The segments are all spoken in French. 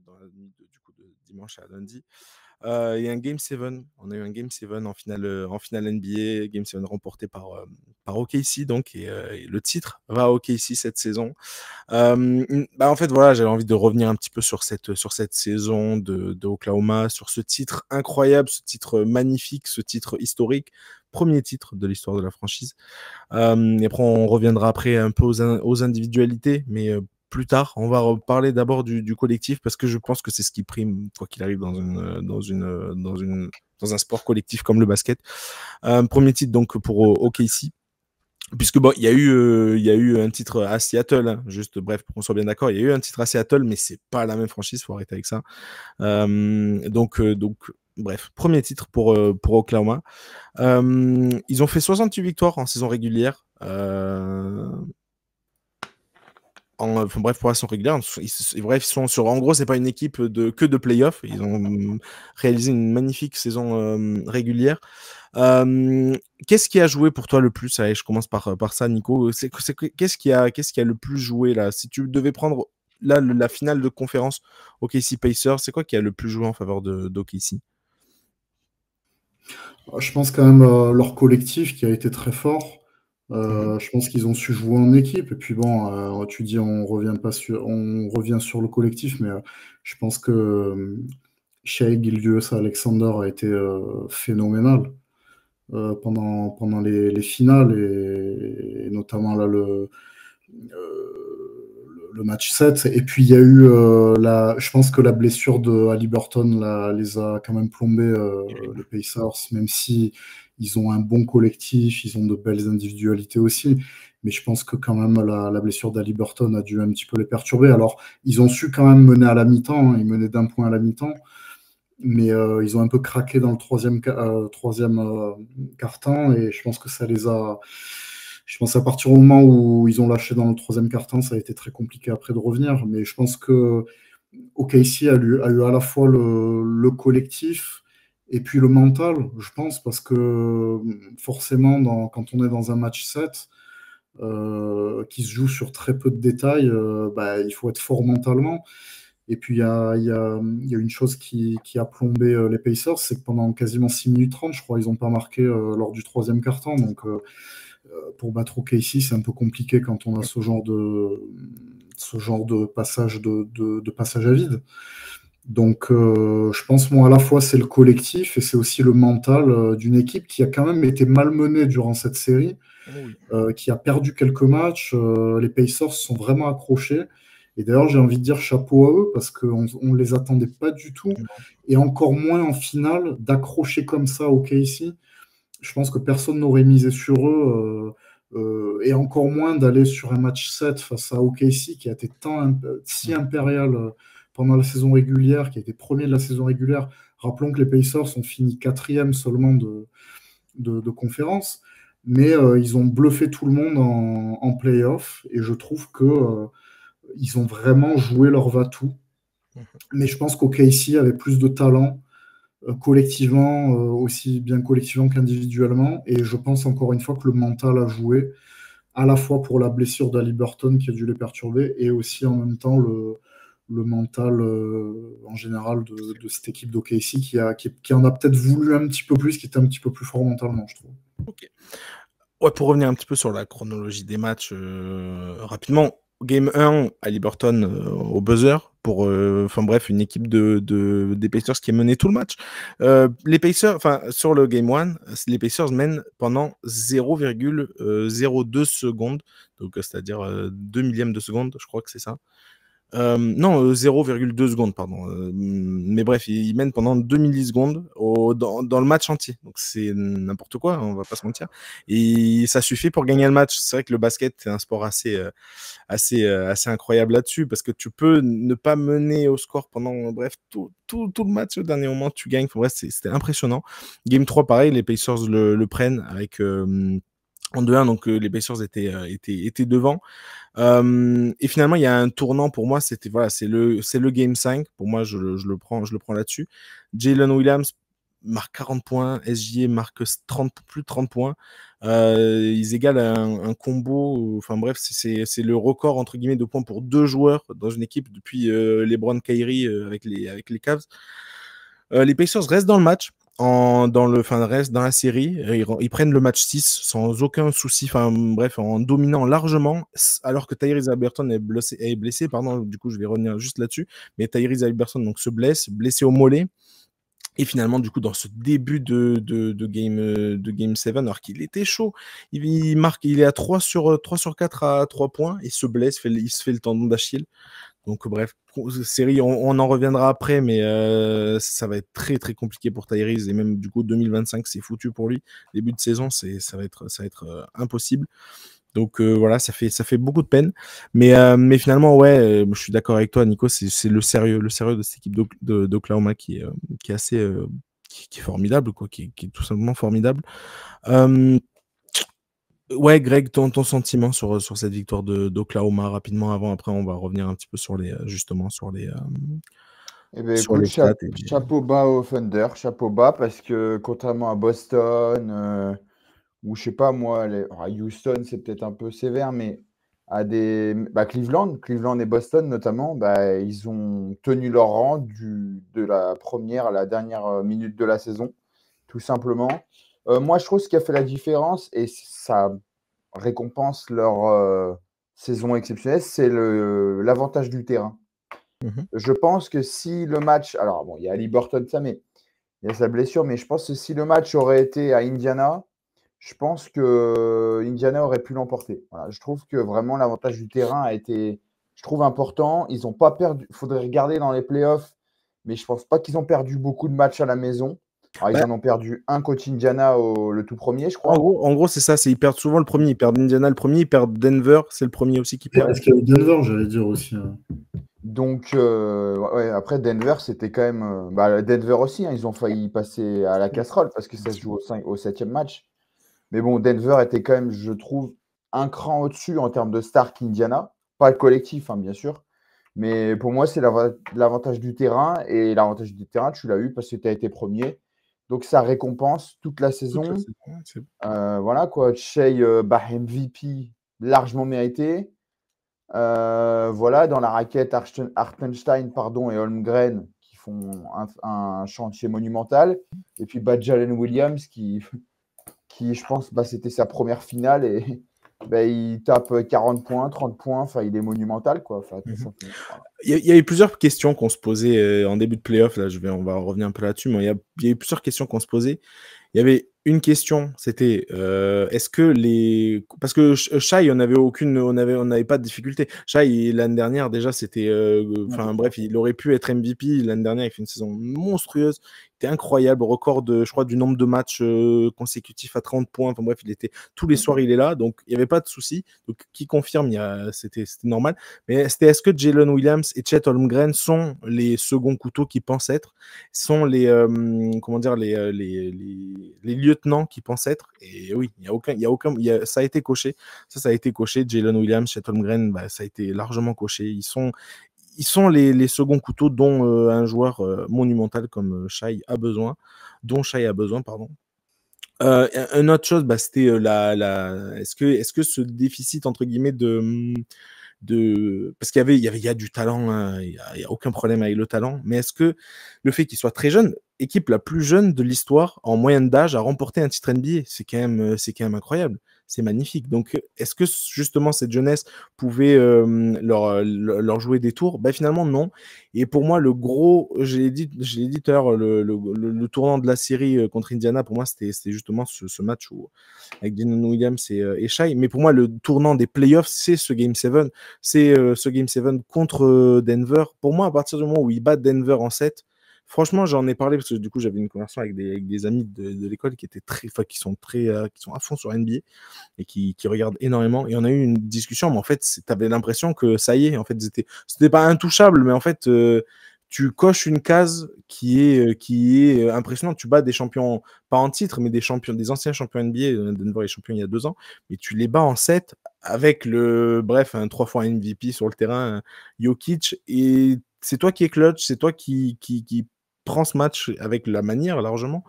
dans la nuit du coup, de dimanche à lundi. Il y a un Game 7. On a eu un Game 7 en finale NBA. Game 7 remporté par OKC. Donc, et le titre va à OKC cette saison. En fait, voilà, j'avais envie de revenir un petit peu sur cette saison de Oklahoma, sur ce titre incroyable, ce titre magnifique, ce titre historique. Premier titre de l'histoire de la franchise. Et après, on reviendra après un peu aux individualités, mais plus tard, on va parler d'abord du collectif parce que je pense que c'est ce qui prime, quoi qu'il arrive, dans un sport collectif comme le basket. Premier titre donc pour OKC. Puisque bon, il y a eu un titre à Seattle, hein, juste bref, pour qu'on soit bien d'accord, il y a eu un titre à Seattle, mais c'est pas la même franchise, faut arrêter avec ça. Donc, bref, premier titre pour Oklahoma. Ils ont fait 68 victoires en saison régulière. Enfin, bref, pour la saison régulière, bref, en gros, c'est pas une équipe que de playoffs. Ils ont réalisé une magnifique saison régulière. Qu'est-ce qui a joué pour toi le plus? Allez, je commence par ça, Nico. Qu'est-ce qui a le plus joué là? Si tu devais prendre là la finale de conférence OKC Pacers, c'est quoi qui a le plus joué en faveur d'OKC? Je pense quand même leur collectif qui a été très fort. Je pense qu'ils ont su jouer en équipe. Et puis bon, tu dis on revient sur le collectif, mais je pense que Shai Gilgeous-Alexander a été phénoménal pendant les finales et notamment là le match 7. Et puis il y a eu je pense que la blessure de Haliburton les a quand même plombés, les Pacers, même si ils ont un bon collectif, ils ont de belles individualités aussi. Mais je pense que quand même la blessure d'Haliburton a dû un petit peu les perturber. Alors, ils ont su quand même mener à la mi-temps, hein, ils menaient d'1 point à la mi-temps, mais ils ont un peu craqué dans le troisième quart-temps, et je pense que ça les a... Je pense à partir du moment où ils ont lâché dans le troisième quart-temps, ça a été très compliqué après de revenir. Mais je pense que OKC a eu à la fois le collectif et puis le mental, je pense, parce que forcément, quand on est dans un match 7 qui se joue sur très peu de détails, il faut être fort mentalement. Et puis, il y a une chose qui a plombé les Pacers, c'est que pendant quasiment 6 minutes 30, je crois, ils n'ont pas marqué lors du troisième quart-temps. Donc, pour battre OKC, c'est un peu compliqué quand on a ce genre de passage de passage à vide. Donc, je pense, moi, à la fois, c'est le collectif et c'est aussi le mental d'une équipe qui a quand même été malmenée durant cette série, Oui. qui a perdu quelques matchs. Les Pacers sont vraiment accrochés. Et d'ailleurs, j'ai envie de dire chapeau à eux parce qu'on ne les attendait pas du tout. Et encore moins en finale, d'accrocher comme ça au KC. Je pense que personne n'aurait misé sur eux. Et encore moins d'aller sur un match 7 face à OKC qui a été si impérial pendant la saison régulière, qui a été premier de la saison régulière. Rappelons que les Pacers ont fini 4e seulement de conférence. Mais ils ont bluffé tout le monde en play-off. Et je trouve que ils ont vraiment joué leur va-tout. Mais je pense qu'OKC avait plus de talent collectivement, aussi bien collectivement qu'individuellement. Et je pense encore une fois que le mental a joué, à la fois pour la blessure d'Haliburton qui a dû les perturber, et aussi en même temps le mental en général de cette équipe d'OKC qui en a peut-être voulu un petit peu plus, qui était un petit peu plus fort mentalement, je trouve. Ok. Ouais, pour revenir un petit peu sur la chronologie des matchs, rapidement, Game 1, Haliburton au buzzer, bref, une équipe des Pacers qui a mené tout le match. Les Pacers, sur le Game 1, les Pacers mènent pendant 0,02 secondes, donc c'est-à-dire 2 millièmes de seconde, je crois que c'est ça. Non, 0,2 secondes, pardon. Mais bref, ils mènent pendant 2 millisecondes dans le match entier. Donc c'est n'importe quoi, on va pas se mentir. Et ça suffit pour gagner le match. C'est vrai que le basket, c'est un sport assez incroyable là-dessus, parce que tu peux ne pas mener au score pendant, bref, tout le match. Au dernier moment, tu gagnes. Bref, c'était impressionnant. Game 3, pareil, les Pacers le prennent avec... en 2-1, donc les Pacers étaient devant. Et finalement, il y a un tournant pour moi, c'est le Game 5. Pour moi, je le prends là-dessus. Jalen Williams marque 40 points, SGA marque 30, plus de 30 points. Ils égalent un combo. Enfin bref, c'est le record entre guillemets de points pour 2 joueurs dans une équipe depuis LeBron Kyrie avec les Cavs. Les Pacers restent dans le match. Reste dans la série, ils prennent le match 6 sans aucun souci, enfin bref, en dominant largement, alors que Tyrese Haliburton est blessé, pardon, du coup je vais revenir juste là-dessus, mais Tyrese Haliburton donc se blessé au mollet, et finalement du coup dans ce début de game 7, alors qu'il était chaud, il marque, il est à 3 sur 4 à 3 points, il se blesse, il se fait le tendon d'Achille. Donc bref, série, on en reviendra après, mais ça va être très très compliqué pour Tyrese, et même du coup 2025 c'est foutu pour lui. Début de saison, ça va être impossible. Donc voilà, ça fait beaucoup de peine, mais finalement ouais, je suis d'accord avec toi, Nico, c'est le sérieux de cette équipe d'Oklahoma qui est assez qui est formidable, quoi, qui est tout simplement formidable. Ouais, Greg, ton sentiment sur cette victoire d'Oklahoma rapidement avant, après on va revenir un petit peu sur les justement sur les sur Écoute, les stats chapeau bas au Thunder, chapeau bas, parce que contrairement à Boston, ou je sais pas moi, Houston c'est peut-être un peu sévère, mais à Cleveland et Boston notamment, ils ont tenu leur rang de la première à la dernière minute de la saison, tout simplement. Moi, je trouve ce qui a fait la différence, et ça récompense leur saison exceptionnelle, c'est l'avantage du terrain. Je pense que si le match, alors bon, il y a Haliburton, ça, mais il y a sa blessure, mais je pense que si le match aurait été à Indiana, je pense que Indiana aurait pu l'emporter. Voilà, je trouve que vraiment l'avantage du terrain a été, je trouve, important. Ils n'ont pas perdu. Il faudrait regarder dans les playoffs, mais je pense pas qu'ils ont perdu beaucoup de matchs à la maison. Alors, ils en ont perdu un contre Indiana le tout premier, je crois. En gros c'est ça, ils perdent souvent le premier, ils perdent Indiana le premier, ils perdent Denver, c'est le premier aussi qui perd. Est-ce qu'il y a eu Denver, j'allais dire aussi. Donc, ouais, après, Denver, c'était quand même. Denver aussi, hein, ils ont failli passer à la casserole parce que ça se joue au 7e match. Mais bon, Denver était quand même, je trouve, un cran au-dessus en termes de star qu'Indiana. Pas le collectif, hein, bien sûr. Mais pour moi, c'est l'avantage du terrain. Et l'avantage du terrain, tu l'as eu parce que tu as été premier. Donc, ça récompense toute la saison. Voilà, quoi. Shea, MVP, largement mérité. Voilà, dans la raquette, Hartenstein et Holmgren qui font un chantier monumental. Et puis Jalen Williams qui je pense, c'était sa première finale et il tape 40 points, 30 points. Enfin, il est monumental, quoi. Enfin, il y a eu plusieurs questions qu'on se posait en début de playoff. Là, on va revenir un peu là-dessus, mais il y a eu plusieurs questions qu'on se posait. Il y avait une question, c'était est-ce que parce que Shai, on n'avait pas de difficulté. Shai l'année dernière déjà, c'était bref, il aurait pu être MVP l'année dernière. Il fait une saison monstrueuse, il était incroyable, record je crois du nombre de matchs consécutifs à 30 points. Enfin bref, il était tous les soirs, il est là, donc il n'y avait pas de souci. Donc qui confirme, c'était normal. Mais c'était est-ce que Jalen Williams et Chet Holmgren sont les seconds couteaux qui pensent être, sont les comment dire les lieutenants qui pensent être. Et oui, ça a été coché. Ça a été coché. Jalen Williams, Chet Holmgren, ça a été largement coché. Ils sont les seconds couteaux dont un joueur monumental comme Shai a besoin, pardon. Une autre chose, c'était est-ce que ce déficit entre guillemets parce qu'il y a du talent, hein, il y a aucun problème avec le talent, mais est-ce que le fait qu'il soit très jeune, équipe la plus jeune de l'histoire en moyenne d'âge, a remporté un titre NBA, c'est quand même incroyable, c'est magnifique. Donc est-ce que justement cette jeunesse pouvait leur jouer des tours? Finalement non. Et pour moi le gros, je l'ai dit tout à l'heure, le tournant de la série contre Indiana, pour moi c'était justement ce match avec Jalen Williams et Shai. Mais pour moi le tournant des playoffs, c'est ce Game 7. C'est ce Game 7 contre Denver. Pour moi, à partir du moment où ils battent Denver en 7, franchement, j'en ai parlé parce que du coup, j'avais une conversation avec des amis de l'école qui sont à fond sur NBA et qui regardent énormément. Et on a eu une discussion, mais en fait, tu avais l'impression que ça y est, en fait, c'était pas intouchable, mais en fait, tu coches une case qui est impressionnante. Tu bats des champions, pas en titre, mais des anciens champions NBA. Denver est champion il y a 2 ans, mais tu les bats en 7 avec un 3 fois MVP sur le terrain, Jokic, et c'est toi qui es clutch, c'est toi qui prend ce match avec la manière largement.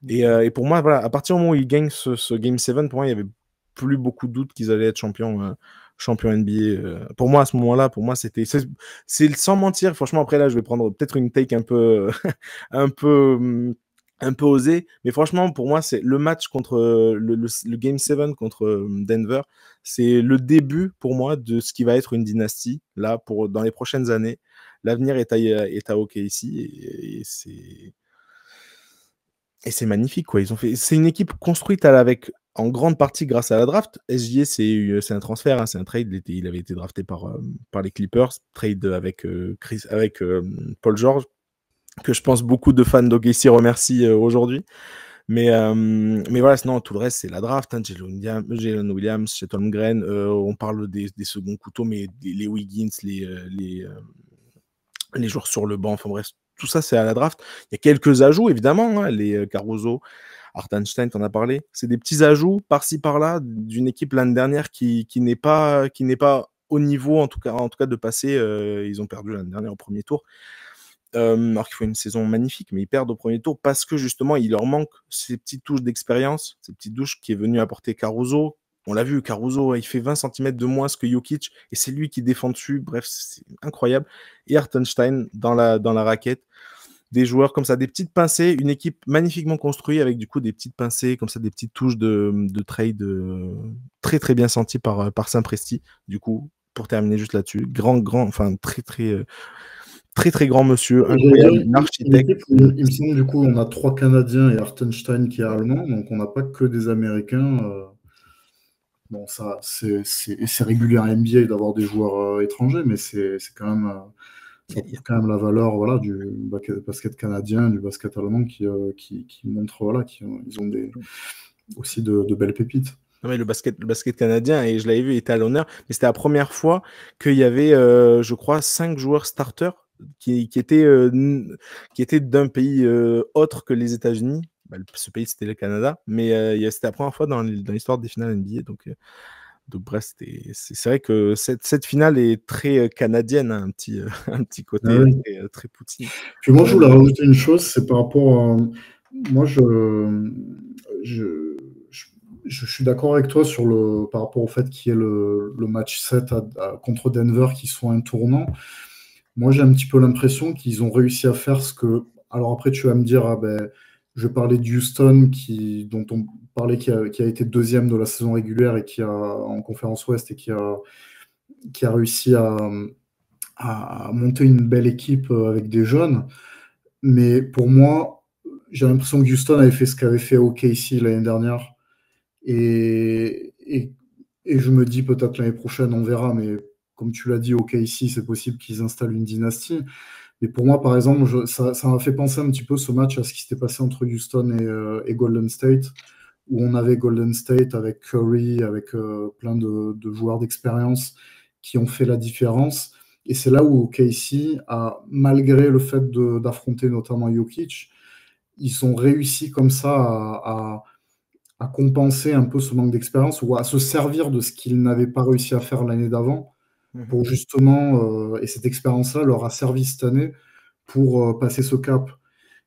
Et pour moi, voilà, à partir du moment où ils gagnent ce Game 7, pour moi, il n'y avait plus beaucoup de doute qu'ils allaient être champions NBA. Pour moi, à ce moment-là, pour moi, c'est sans mentir. Franchement, après là, je vais prendre peut-être une take un peu, un peu, un peu osée, mais franchement, pour moi, c'est le match contre le Game 7 contre Denver. C'est le début pour moi de ce qui va être une dynastie là dans les prochaines années. L'avenir est à OKC et c'est magnifique, quoi. C'est une équipe construite en grande partie grâce à la draft. SGA, c'est un transfert, hein, c'est un trade. Il avait été drafté par les Clippers, trade avec Paul George, que je pense beaucoup de fans d'OKC remercient aujourd'hui. Mais voilà, sinon, tout le reste, c'est la draft. Hein, Jalen Williams, Chet Holmgren. On parle des seconds couteaux, mais les Wiggins, les joueurs sur le banc, enfin bref, tout ça, c'est à la draft. Il y a quelques ajouts, évidemment, hein, les Caruso, Hartenstein, t'en as parlé. C'est des petits ajouts par-ci, par-là, d'une équipe l'année dernière qui n'est pas au niveau, en tout cas de passer. Ils ont perdu l'année dernière au premier tour. Alors qu'ils font une saison magnifique, mais ils perdent au premier tour parce que justement, il leur manque ces petites touches d'expérience, ces petites touches qui est venu apporter Caruso. On l'a vu, Caruso, il fait 20 cm de moins que Jokic, et c'est lui qui défend dessus. Bref, c'est incroyable. Et Hartenstein dans la raquette. Des joueurs comme ça, des petites pincées, une équipe magnifiquement construite avec du coup des petites pincées, comme ça, des petites touches de trade très très bien senties par Saint-Presti. Du coup, pour terminer juste là-dessus, enfin très grand monsieur, incroyable, architecte. Il me semble du coup on a 3 Canadiens et Hartenstein qui est allemand, donc on n'a pas que des Américains. Bon, ça c'est régulier en NBA d'avoir des joueurs étrangers, mais c'est quand même ça prouve quand même la valeur, voilà, du basket canadien, du basket allemand qui montre, voilà, ils ont aussi de belles pépites. Non, mais le basket canadien, et je l'avais vu, était à l'honneur, mais c'était la première fois qu'il y avait, je crois, 5 joueurs starters qui étaient d'un pays autre que les États-Unis. Bah, ce pays, c'était le Canada, mais c'était la première fois dans l'histoire des finales NBA. Donc bref, c'est vrai que cette finale est très canadienne, hein, un petit côté très Poutine. Puis moi, je voulais rajouter une chose, c'est par rapport à... Moi, je suis d'accord avec toi par rapport au fait qu'il y ait le match 7 contre Denver qui soit un tournant. Moi, j'ai un petit peu l'impression qu'ils ont réussi à faire ce que... Alors après, tu vas me dire, je parlais de Houston, dont on parlait qui a été deuxième de la saison régulière et en conférence Ouest et qui a réussi à monter une belle équipe avec des jeunes. Mais pour moi, j'ai l'impression que Houston avait fait ce qu'avait fait OKC l'année dernière. Et je me dis peut-être l'année prochaine, on verra, mais comme tu l'as dit, OKC, c'est possible qu'ils installent une dynastie. Mais pour moi, par exemple, ça m'a fait penser un petit peu ce match à ce qui s'était passé entre Houston et Golden State, où on avait Golden State avec Curry, avec plein de joueurs d'expérience qui ont fait la différence. Et c'est là où OKC, malgré le fait d'affronter notamment Jokic, ils ont réussi comme ça à compenser un peu ce manque d'expérience ou à se servir de ce qu'ils n'avaient pas réussi à faire l'année d'avant pour justement, et cette expérience-là leur a servi cette année pour passer ce cap.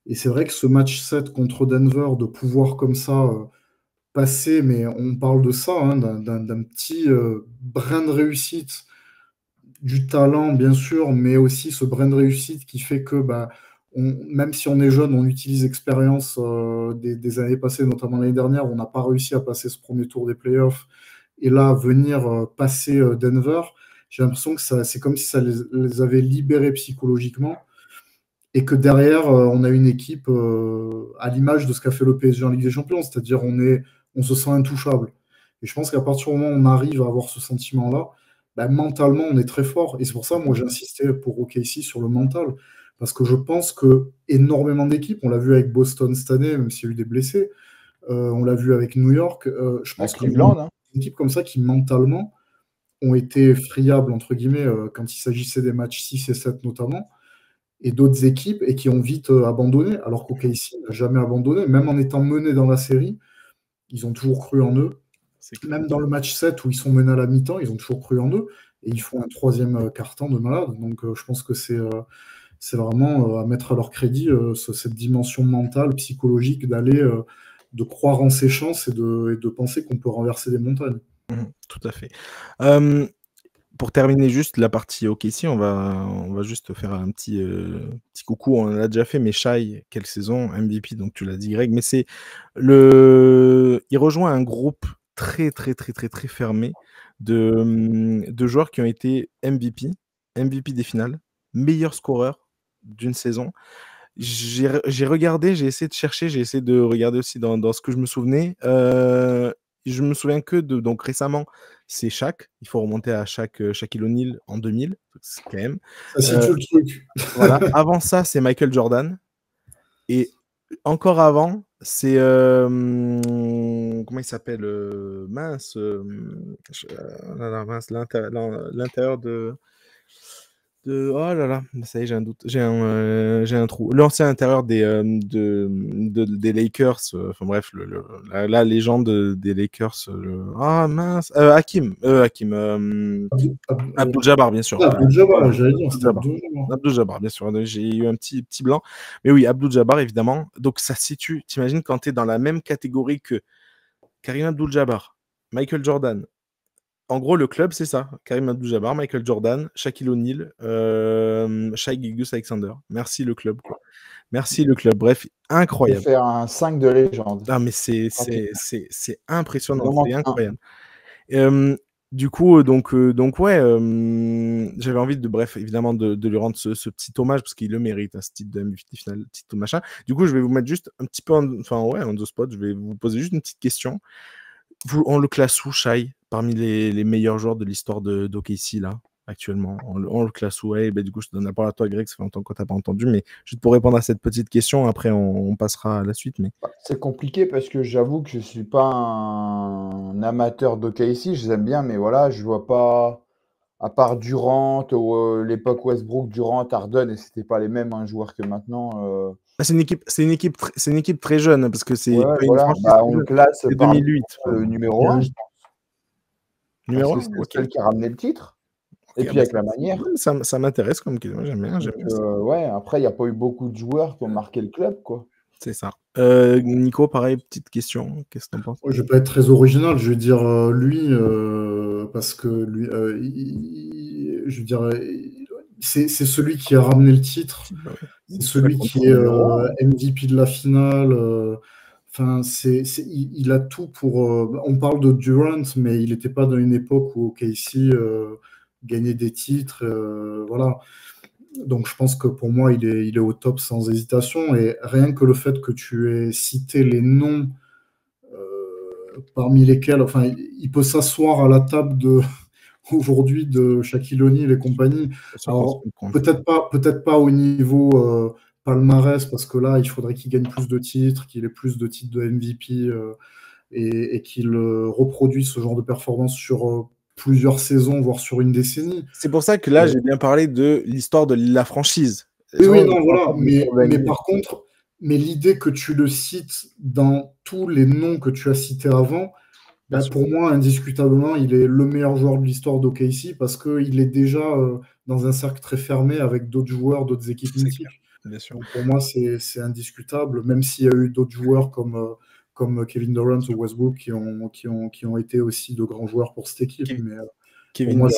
Et c'est vrai que ce match 7 contre Denver, de pouvoir comme ça passer, mais on parle de ça, hein, d'un petit brin de réussite, du talent bien sûr, mais aussi ce brin de réussite qui fait que même si on est jeune, on utilise l'expérience des années passées, notamment l'année dernière, on n'a pas réussi à passer ce premier tour des playoffs. Et là, venir passer Denver, j'ai l'impression que c'est comme si ça les avait libérés psychologiquement et que derrière, on a une équipe à l'image de ce qu'a fait le PSG en Ligue des Champions, c'est-à-dire on se sent intouchable. Et je pense qu'à partir du moment où on arrive à avoir ce sentiment-là, mentalement, on est très fort. Et c'est pour ça, moi, j'ai insisté pour OKC sur le mental. Parce que je pense que énormément d'équipes, on l'a vu avec Boston cette année, même s'il y a eu des blessés, on l'a vu avec New York, je pense que des équipes comme ça qui mentalement ont été friables, entre guillemets, quand il s'agissait des matchs 6 et 7 notamment, et d'autres équipes, et qui ont vite abandonné, alors qu'OKC n'a jamais abandonné, même en étant mené dans la série, ils ont toujours cru en eux. Même dans le match 7 où ils sont menés à la mi-temps, ils ont toujours cru en eux, et ils font un troisième quart-temps de malade. Donc je pense que c'est vraiment à mettre à leur crédit cette dimension mentale, psychologique, de croire en ses chances et de penser qu'on peut renverser des montagnes. Tout à fait. Pour terminer juste la partie OKC, on va juste faire un petit coucou. On l'a déjà fait, mais Shai, quelle saison, MVP, donc tu l'as dit, Greg. Mais il rejoint un groupe très, très, très, très, très fermé de joueurs qui ont été MVP des finales, meilleur scoreur d'une saison. J'ai regardé, j'ai essayé de chercher, j'ai essayé de regarder aussi dans ce que je me souvenais. Je me souviens que donc récemment, c'est Shaq. Il faut remonter à Shaquille O'Neal en 2000. C'est quand même. Ça situe le truc. Voilà. Avant ça, c'est Michael Jordan. Et encore avant, c'est comment il s'appelle mince, l'intérieur de oh là là, ça y est, j'ai un doute, j'ai un trou. L'ancien intérieur des Lakers, enfin bref, la légende des Lakers, mince, Hakim, Abdul-Jabbar, bien sûr. Abdul-Jabbar, j'allais dire, c'était Abdul-Jabbar, bien sûr. J'ai eu un petit blanc. Mais oui, Abdul-Jabbar, évidemment. Donc ça se situe, t'imagines quand tu es dans la même catégorie que Karim Abdul-Jabbar, Michael Jordan. En gros, le club, c'est ça. Karim Abdul-Jabbar, Michael Jordan, Shaquille O'Neal, Shai Gilgeous-Alexander. Merci le club. Quoi. Merci le club. Bref, incroyable. Faire un 5 de légende. Ah, mais c'est impressionnant. C'est incroyable. Du coup, donc ouais, j'avais envie bref, évidemment, de lui rendre ce petit hommage parce qu'il le mérite, ce titre de MVP final, titre machin. Du coup, je vais vous mettre juste un petit peu on the spot. Je vais vous poser juste une petite question. On le classe où, Shai, parmi les meilleurs joueurs de l'histoire d'OKC, là, actuellement? On le classe où? Du coup, je te donne la parole à toi, Greg, ça fait longtemps que tu n'as pas entendu, mais juste pour répondre à cette petite question, après, on passera à la suite. Mais... C'est compliqué parce que j'avoue que je ne suis pas un amateur d'OKC, je les aime bien, mais voilà, je ne vois pas, à part Durant, l'époque Westbrook, Durant, Harden, et ce n'était pas les mêmes joueurs que maintenant. C'est une équipe très jeune, parce que c'est une franchise. On le classe par 2008. Le numéro 1, je pense. Numéro 1, c'est celle qui a ramené le titre. Et puis avec la manière. Ça m'intéresse comme question. J'aime bien. Après, il n'y a pas eu beaucoup de joueurs qui ont marqué le club, quoi. C'est ça. Nico, pareil, petite question. Qu'est-ce que tu en penses? Je ne vais pas être très original. Je vais dire lui, parce que lui, je veux dire, c'est celui qui a ramené le titre. C'est celui qui est MVP de la finale. Enfin, il a tout pour. On parle de Durant, mais il n'était pas dans une époque où OKC gagnait des titres. Voilà. Donc, je pense que pour moi, il est au top sans hésitation. Et rien que le fait que tu aies cité les noms parmi lesquels, enfin, il peut s'asseoir à la table aujourd'hui de Shaquille O'Neal et compagnie. Alors, peut-être pas au niveau palmarès, parce que là, il faudrait qu'il gagne plus de titres, qu'il ait plus de titres de MVP et qu'il reproduise ce genre de performance sur plusieurs saisons, voire sur une décennie. C'est pour ça que là, j'ai bien parlé de l'histoire de la franchise. Oui, non, voilà. Mais par contre, l'idée que tu le cites dans tous les noms que tu as cités avant, pour moi, indiscutablement, il est le meilleur joueur de l'histoire d'OKC parce qu'il est déjà dans un cercle très fermé avec d'autres joueurs, d'autres équipes mythiques. Donc, pour moi, c'est indiscutable, même s'il y a eu d'autres joueurs comme Kevin Durant ou Westbrook qui ont été aussi de grands joueurs pour cette équipe. Mais pour moi,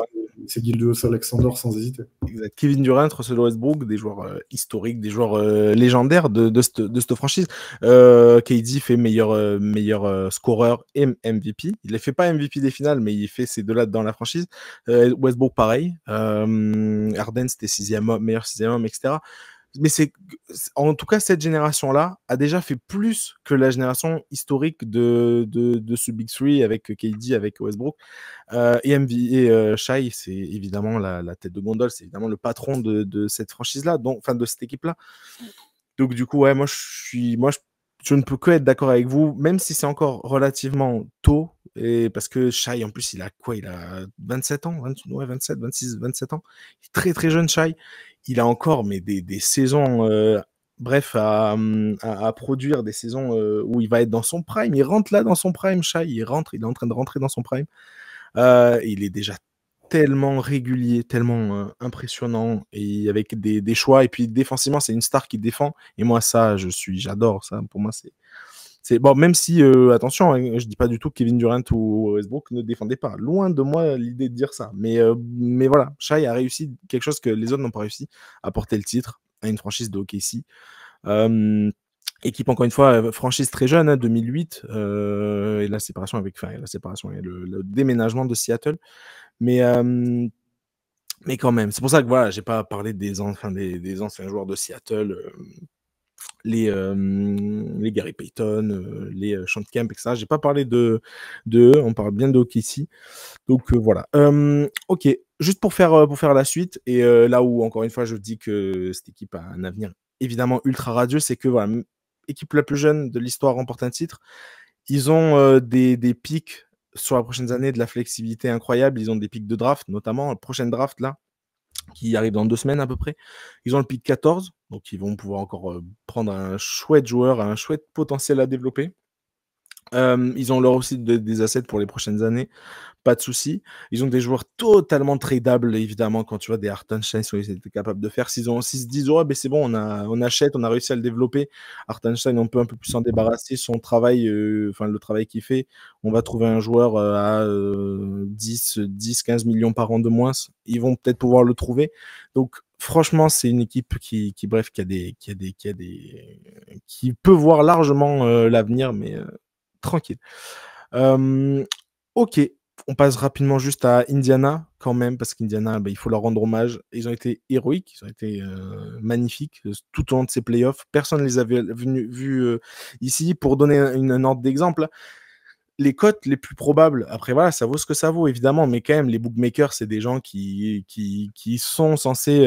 c'est Gilgeous-Alexander sans hésiter. Exact. Kevin Durant, Russell Westbrook, des joueurs historiques, des joueurs légendaires de cette franchise. KD fait meilleur scoreur et MVP. Il ne fait pas MVP des finales, mais il fait ces deux-là dans la franchise. Westbrook, pareil. Harden, c'était meilleur sixième homme, etc. Mais en tout cas, cette génération-là a déjà fait plus que la génération historique de ce Big Three avec KD, avec Westbrook. Et Shai, c'est évidemment la tête de gondole, c'est évidemment le patron de cette franchise-là, de cette équipe-là. Donc du coup, ouais, moi, je ne peux que être d'accord avec vous, même si c'est encore relativement tôt, et parce que Shai, en plus, il a 27 ans, 27, 26, 27 ans. Il est très, très jeune, Shai. Il a encore des saisons, à produire, des saisons où il va être dans son prime. Il rentre là dans son prime, Shai. Il est en train de rentrer dans son prime. Il est déjà tellement régulier, tellement impressionnant, et avec des choix. Et puis défensivement, c'est une star qui défend. Et moi, ça, j'adore ça. Pour moi, c'est bon, même si, attention, hein, je dis pas du tout que Kevin Durant ou Westbrook ne défendaient pas. Loin de moi l'idée de dire ça. Mais voilà, Shai a réussi quelque chose que les autres n'ont pas réussi, à porter le titre à une franchise de OKC. Équipe, encore une fois, franchise très jeune, hein, 2008, et la séparation et le déménagement de Seattle. Mais quand même, c'est pour ça que voilà, j'ai pas parlé des anciens joueurs de Seattle, les Gary Payton, les Sean Kemp, etc. J'ai pas parlé de eux, on parle bien de OKC. Donc voilà. Ok, juste pour faire la suite, et là où encore une fois je dis que cette équipe a un avenir évidemment ultra radieux, c'est que voilà, équipe la plus jeune de l'histoire remporte un titre. Ils ont des pics sur les prochaines années, de la flexibilité incroyable. Ils ont des pics de draft, notamment la prochaine draft là, qui arrive dans 2 semaines à peu près. Ils ont le pick 14, donc ils vont pouvoir encore prendre un chouette joueur, un chouette potentiel à développer. Ils ont leur aussi des assets pour les prochaines années, pas de souci. Ils ont des joueurs totalement tradables, évidemment, quand tu vois des Hartenstein, ils étaient capables de faire. S'ils se disent, oh, ben c'est bon, on achète, on a réussi à le développer. Hartenstein, on peut un peu plus s'en débarrasser. Son travail, le travail qu'il fait, on va trouver un joueur à 10, 15 millions par an de moins. Ils vont peut-être pouvoir le trouver. Donc, franchement, c'est une équipe qui peut voir largement l'avenir, mais tranquille. Ok, on passe rapidement juste à Indiana quand même, parce qu'Indiana, il faut leur rendre hommage. Ils ont été héroïques, ils ont été magnifiques tout au long de ces playoffs. Personne ne les avait vus ici. Pour donner un ordre d'exemple, les cotes les plus probables, après voilà, ça vaut ce que ça vaut évidemment, mais quand même, les bookmakers, c'est des gens qui sont censés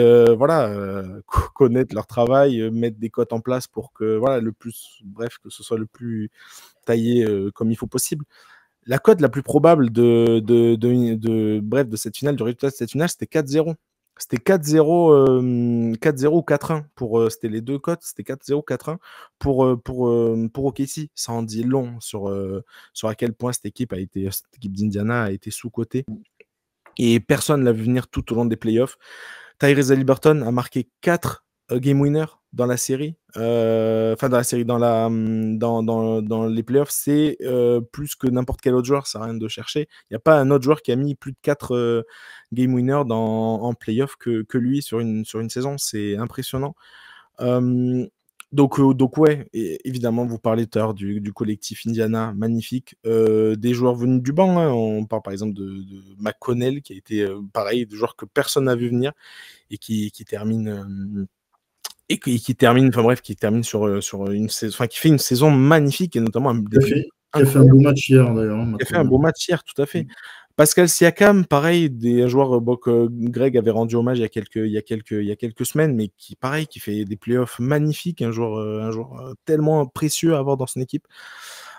connaître leur travail, mettre des cotes en place pour que voilà, que ce soit le plus taillé comme il faut possible. La cote la plus probable de cette finale, du résultat de cette finale, c'était 4-0. C'était 4-0 ou 4-1 c'était les deux cotes, c'était 4-0, 4-1 pour OKC. Ça en dit long sur à quel point cette équipe d'Indiana a été sous-cotée. Et personne l'a vu venir tout au long des playoffs. Tyrese Haliburton a marqué 4 game winners dans la série. Dans les playoffs, c'est plus que n'importe quel autre joueur, ça n'a rien de chercher. Il n'y a pas un autre joueur qui a mis plus de 4 game winners en playoffs que lui sur une saison. C'est impressionnant. Donc ouais, évidemment, vous parlez tout à l'heure du collectif Indiana, magnifique. Des joueurs venus du banc, hein. On parle par exemple de McConnell, qui a été pareil, des joueurs que personne n'a vu venir et qui termine. Qui termine sur une saison, qui fait une saison magnifique, et notamment qui a fait un beau match hier d'ailleurs. Qui a fait un beau match hier, tout à fait. Pascal Siakam, pareil, des joueurs que Greg avait rendu hommage il y a quelques semaines, mais qui fait des playoffs magnifiques, un joueur tellement précieux à avoir dans son équipe.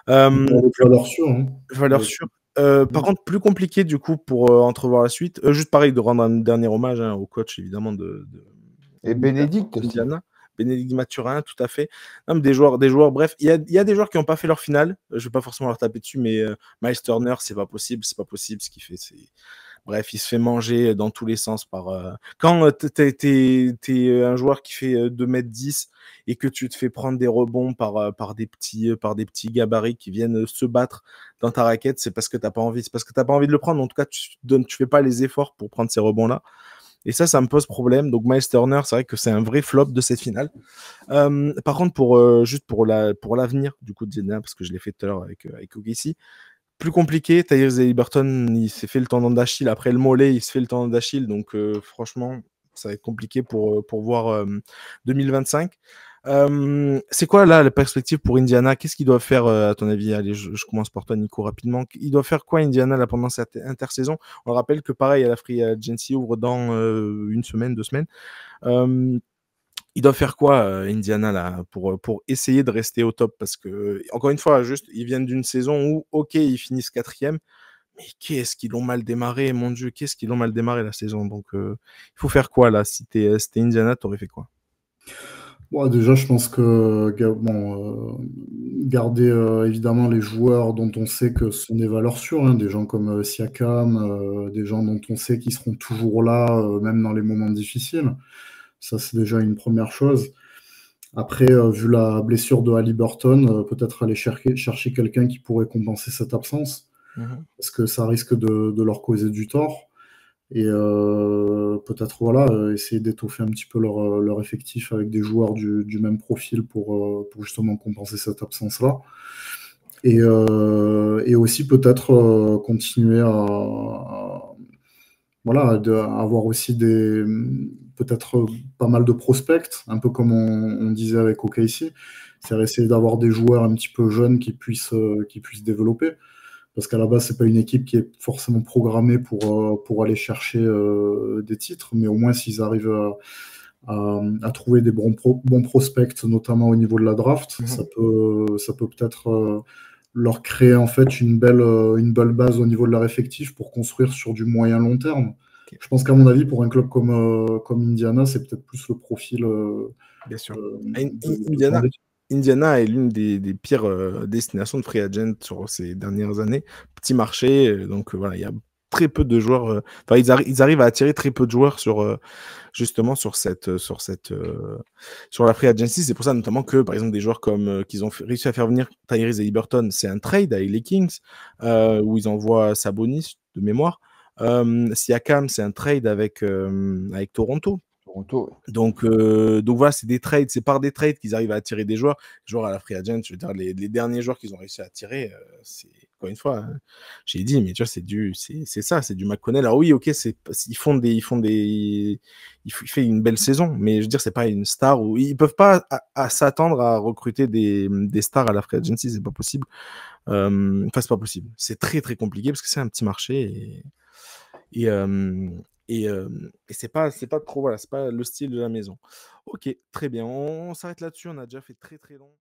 Valeur sûre. Hein. Valeur sûre. Par contre, plus compliqué du coup pour entrevoir la suite. Juste pareil, de rendre un dernier hommage au coach évidemment et Bénédicte aussi. Bénédicte Mathurin, tout à fait. Non, mais des joueurs, bref, il y a des joueurs qui n'ont pas fait leur finale. Je ne vais pas forcément leur taper dessus, mais Miles Turner, c'est pas possible ce qu'il fait. Bref, il se fait manger dans tous les sens par. Quand t'es un joueur qui fait 2m10 et que tu te fais prendre des rebonds par des petits gabarits qui viennent se battre dans ta raquette, c'est parce que t'as pas envie. C'est parce que t'as pas envie de le prendre. En tout cas, tu fais pas les efforts pour prendre ces rebonds-là. Et ça me pose problème. Donc Miles Turner, c'est vrai que c'est un vrai flop de cette finale. Par contre, juste pour l'avenir du coup de Indiana, parce que je l'ai fait tout à l'heure avec OKC, plus compliqué. Tyrese Haliburton, il s'est fait le tendon d'Achille. Après le mollet, il se fait le tendon d'Achille. Donc franchement, ça va être compliqué pour voir 2025. C'est quoi là la perspective pour Indiana? Qu'est-ce qu'ils doivent faire à ton avis? Allez, je commence par toi, Nico, rapidement. Ils doivent faire quoi Indiana là, pendant cette intersaison? On le rappelle que pareil, la Free Agency ouvre dans 1 semaine, 2 semaines. Ils doivent faire quoi Indiana là pour essayer de rester au top? Parce que encore une fois, juste ils viennent d'une saison où ok, ils finissent 4e, mais qu'est-ce qu'ils l'ont mal démarré, mon Dieu, qu'est-ce qu'ils l'ont mal démarré la saison. Donc il faut faire quoi là? Si t'es Indiana, t'aurais fait quoi? Bon, déjà, je pense que garder évidemment les joueurs dont on sait que ce sont des valeurs sûres, hein, des gens comme Siakam, des gens dont on sait qu'ils seront toujours là, même dans les moments difficiles. Ça, c'est déjà une première chose. Après, vu la blessure de Haliburton, peut-être aller chercher quelqu'un qui pourrait compenser cette absence, Mhm. parce que ça risque de leur causer du tort. Et peut-être voilà, essayer d'étoffer un petit peu leur effectif avec des joueurs du même profil pour justement compenser cette absence-là. Et aussi peut-être continuer voilà, à avoir aussi peut-être pas mal de prospects, un peu comme on disait avec OKC, c'est essayer d'avoir des joueurs un petit peu jeunes qui puissent développer. Parce qu'à la base, c'est pas une équipe qui est forcément programmée pour aller chercher des titres, mais au moins s'ils arrivent à trouver des bons prospects, notamment au niveau de la draft, Mhm. ça peut peut-être leur créer en fait une belle base au niveau de leur effectif pour construire sur du moyen long terme. Ok. Je pense qu'à mon avis, pour un club comme Indiana, c'est peut-être plus le profil Bien sûr. de ce genre Indiana, d'équipe. Indiana est l'une des pires destinations de free agent sur ces dernières années. Petit marché, donc voilà, il y a très peu de joueurs. Enfin, ils arrivent à attirer très peu de joueurs justement sur la free agency. C'est pour ça notamment que, par exemple, des joueurs comme qu'ils ont réussi à faire venir Tyrese Haliburton, c'est un trade avec les Kings où ils envoient Sabonis de mémoire. Siakam, c'est un trade avec Toronto. Toronto, Donc voilà, c'est des trades, c'est par des trades qu'ils arrivent à attirer des joueurs à la free agent. Je veux dire, les derniers joueurs qu'ils ont réussi à attirer, c'est encore une fois, hein, j'ai dit, mais tu vois, c'est ça, c'est du McConnell. Alors oui, ok, il fait une belle saison, mais je veux dire, c'est pas une star où ils peuvent pas à s'attendre à recruter des stars à la free agency, c'est pas possible. Enfin, c'est pas possible. C'est très très compliqué parce que c'est un petit marché et, c'est pas trop, voilà, c'est pas le style de la maison. Ok, très bien. On s'arrête là-dessus. On a déjà fait très très long.